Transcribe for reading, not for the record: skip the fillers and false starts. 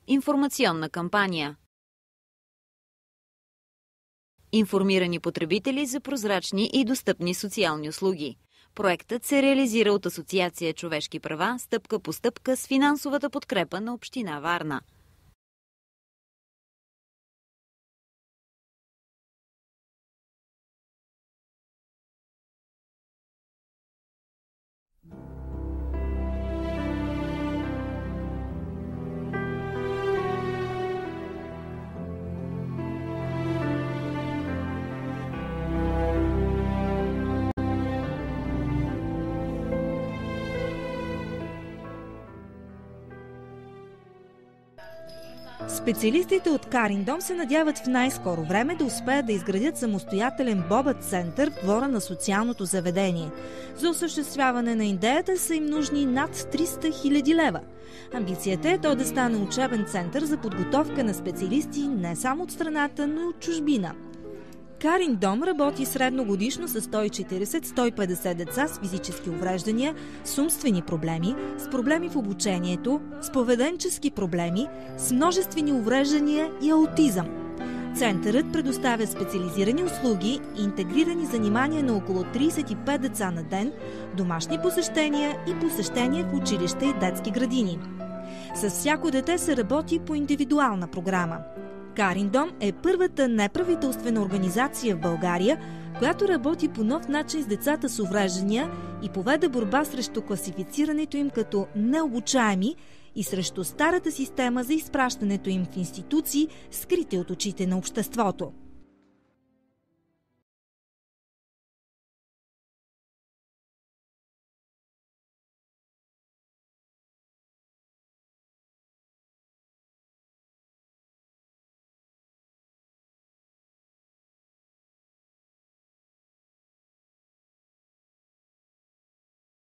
Информационна кампания. Информирани потребители за прозрачни и достъпни социални услуги. Проектът се реализира от Асоциация Човешки права стъпка по стъпка с финансовата подкрепа на община Варна. Специалистите от Кариндом се надяват в най-скоро време да успеят да изградят самостоятелен бобът център в двора на социалното заведение. За осъществяване на идеята са им нужни над 300 000 лева. Амбицията е то да стане учебен център за подготовка на специалисти не само от страната, но и от чужбина. Кариндом работи средногодишно с 140-150 деца с физически увреждания, с умствени проблеми, с проблеми в обучението, с поведенчески проблеми, с множествени увреждания и аутизъм. Центърът предоставя специализирани услуги и интегрирани занимания на около 35 деца на ден, домашни посещения и посещения в училища и детски градини. С всяко дете се работи по индивидуална програма. Кариндом е първата неправителствена организация в България, която работи по нов начин с децата с увреждания и поведе борба срещу класифицирането им като необучаеми и срещу старата система за изпращането им в институции, скрити от очите на обществото.